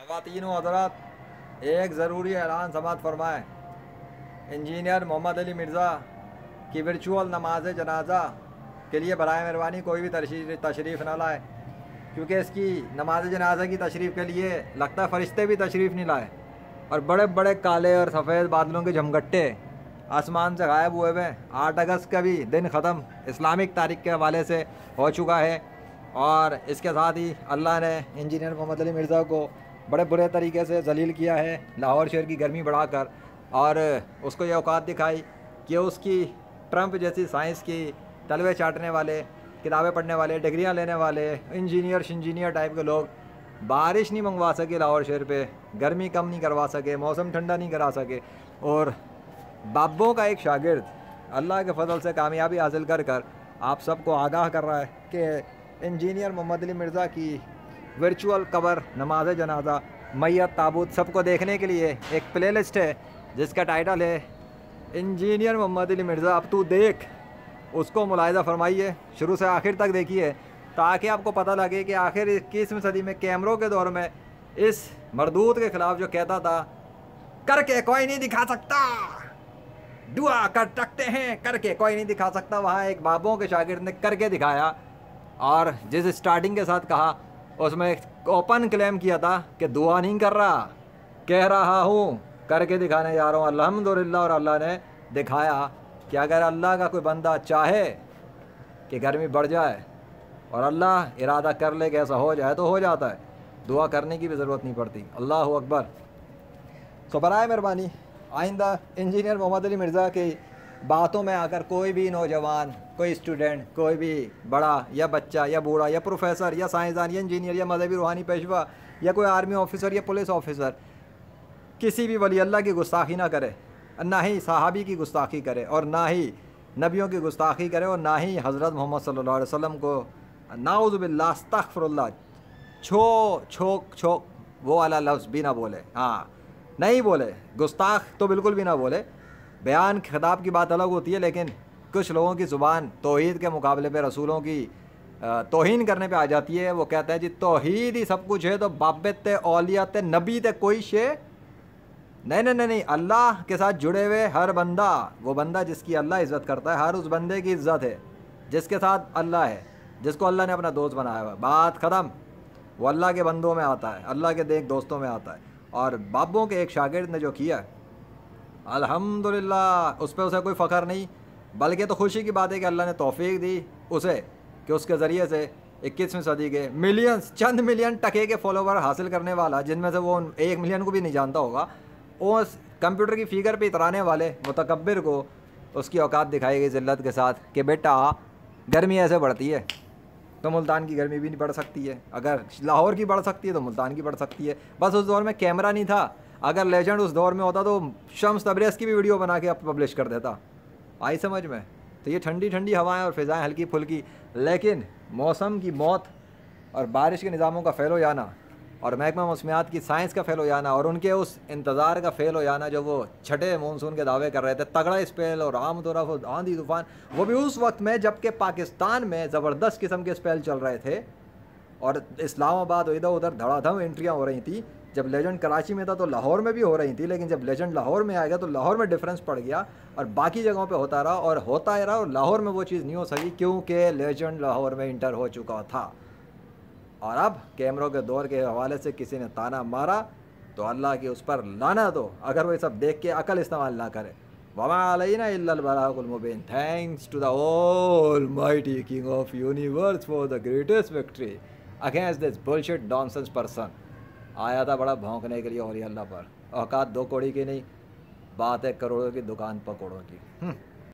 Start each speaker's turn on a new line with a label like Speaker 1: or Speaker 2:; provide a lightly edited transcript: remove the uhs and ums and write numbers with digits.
Speaker 1: ख़वातीन व हज़रात, एक ज़रूरी ऐलान समाअत फ़रमाएँ। इंजीनियर मोहम्मद अली मिर्ज़ा की वर्चुअल नमाज जनाजा के लिए बराए मेहरबानी कोई भी तशरीफ़ न लाए, क्योंकि इसकी नमाज जनाजा की तशरीफ़ के लिए लगता है फ़रिश्ते भी तशरीफ़ नहीं लाए, और बड़े बड़े काले और सफ़ेद बादलों के झमघट्टे आसमान से गायब हुए हुए। 8 अगस्त का भी दिन ख़त्म इस्लामिक तारीख़ के हवाले से हो चुका है, और इसके साथ ही अल्लाह ने इंजीनियर मोहम्मद अली मिर्ज़ा को बड़े बुरे तरीके से जलील किया है, लाहौर शहर की गर्मी बढ़ाकर, और उसको ये औकात दिखाई कि उसकी ट्रंप जैसी साइंस की तलवे चाटने वाले, किताबें पढ़ने वाले, डिग्रियां लेने वाले इंजीनियर टाइप के लोग बारिश नहीं मंगवा सके लाहौर शहर पे, गर्मी कम नहीं करवा सके, मौसम ठंडा नहीं करा सके, और बाबों का एक शागिर्द अल्लाह के फजल से कामयाबी हासिल कर कर आप सबको आगाह कर रहा है कि इंजीनियर मोहम्मद अली मिर्ज़ा की वर्चुअल कबर, नमाज जनाजा, मैयत, ताबूत सबको देखने के लिए एक प्ले लिस्ट है जिसका टाइटल है इंजीनियर मोहम्मद अली मिर्ज़ा अब तू देख। उसको मुलाहिज़ा फरमाइए, शुरू से आखिर तक देखिए, ताकि आपको पता लगे कि आखिर 21वीं सदी में कैमरों के दौर में इस मरदूत के ख़िलाफ़ जो कहता था करके कोई नहीं दिखा सकता, दुआ कर सकते हैं करके कोई नहीं दिखा सकता, वहाँ एक बाबों के शागिर्द ने करके दिखाया, और जिस स्टार्टिंग के साथ कहा उसमें ओपन क्लेम किया था कि दुआ नहीं कर रहा, कह रहा हूँ, करके दिखाने जा रहा हूँ अल्हम्दुलिल्लाह। और अल्लाह ने दिखाया कि अगर अल्लाह का कोई बंदा चाहे कि गर्मी बढ़ जाए और अल्लाह इरादा कर ले कि ऐसा हो जाए तो हो जाता है, दुआ करने की भी ज़रूरत नहीं पड़ती। अल्लाह अकबर। तो बराए मेहरबानी आइंदा इंजीनियर मोहम्मद अली मिर्ज़ा की बातों में आकर कोई भी नौजवान, कोई स्टूडेंट, कोई भी बड़ा या बच्चा या बूढ़ा या प्रोफेसर या साइंसदान या इंजीनियर या मजहबी रूहानी पेशवा या कोई आर्मी ऑफिसर या पुलिस ऑफिसर किसी भी वली अल्लाह की गुस्ताखी ना करे, ना ही सहाबी की गुस्ताखी करे, और ना ही नबियों की गुस्ताखी करे, और ना ही हज़रत मोहम्मद सल्लल्लाहु अलैहि वसल्लम को नाउज़ु बिल्लाह अस्तग़फिरुल्लाह छोक वो वाला लफ्ज़ भी ना बोले। हाँ, नहीं बोले, गुस्ताख तो बिल्कुल भी ना बोले। बयान खिताब की बात अलग होती है, लेकिन कुछ लोगों की ज़ुबान तौहीद के मुकाबले पे रसूलों की तौहीन करने पे आ जाती है। वो कहते हैं जी तौहीद ही सब कुछ है, तो बाबत औलिया ते नबी ते कोई शे नहीं। अल्लाह के साथ जुड़े हुए हर बंदा, वो बंदा जिसकी अल्लाह इज़्ज़त करता है, हर उस बंदे की इज़्ज़त है जिसके साथ अल्लाह है, जिसको अल्लाह ने अपना दोस्त बनाया हुआ। बात ख़त्म। वो अल्लाह के बंदों में आता है, अल्लाह के देख दोस्तों में आता है। और बाबों के एक शागिर्द ने जो किया अल्हम्दुलिल्लाह, उस पर उसे कोई फ़ख्र नहीं, बल्कि तो खुशी की बात है कि अल्लाह ने तौफीक दी उसे कि उसके ज़रिए से 21वीं सदी के मिलियंस, चंद मिलियन टके के फॉलोवर हासिल करने वाला, जिनमें से वो 1 मिलियन को भी नहीं जानता होगा, उस कंप्यूटर की फ़िगर पे इतराने वाले मुतकब्बिर को उसकी औकात दिखाई गई ज़िल्लत के साथ कि बेटा गर्मी ऐसे बढ़ती है तो मुल्तान की गर्मी भी नहीं बढ़ सकती है, अगर लाहौर की बढ़ सकती है तो मुल्तान की बढ़ सकती है। बस उस दौर में कैमरा नहीं था, अगर लेजेंड उस दौर में होता तो शम्स तबरेज़ की भी वीडियो बना के पब्लिश कर देता। आई समझ में? तो ये ठंडी ठंडी हवाएं और फ़िज़ाएँ हल्की फुल्की, लेकिन मौसम की मौत और बारिश के निज़ामों का फ़ेल हो जाना और महकमा मौसमियात की साइंस का फ़ेल हो जाना और उनके उस इंतज़ार का फ़ेल हो जाना जो वो छठे मानसून के दावे कर रहे थे, तगड़ा स्पेल और आम तरफ आंधी तूफ़ान, वो भी उस वक्त में जबकि पाकिस्तान में ज़बरदस्त किस्म के स्पेल चल रहे थे और इस्लामाबाद इधर उधर धड़ाधड़ एंट्रियाँ हो रही थी। जब लेजेंड कराची में था तो लाहौर में भी हो रही थी, लेकिन जब लेजेंड लाहौर में आ गया तो लाहौर में डिफरेंस पड़ गया और बाकी जगहों पे होता रहा और होता ही रहा, और लाहौर में वो चीज़ नहीं हो सकी क्योंकि लेजेंड लाहौर में इंटर हो चुका था। और अब कैमरों के दौर के हवाले से किसी ने ताना मारा तो अल्लाह की उस पर लानत हो, अगर वो ये सब देख के अकल इस्तेमाल ना करे। वमा अलैना इल्लल बलागुल मुबीन। Thanks to the almighty king of universe for the greatest victory against this bullshit nonsense person. आया था बड़ा भौंकने के लिए और ये अल्लाह पर, औकात 2 कौड़ी की नहीं, बात है करोड़ों की, दुकान पकौड़ों की।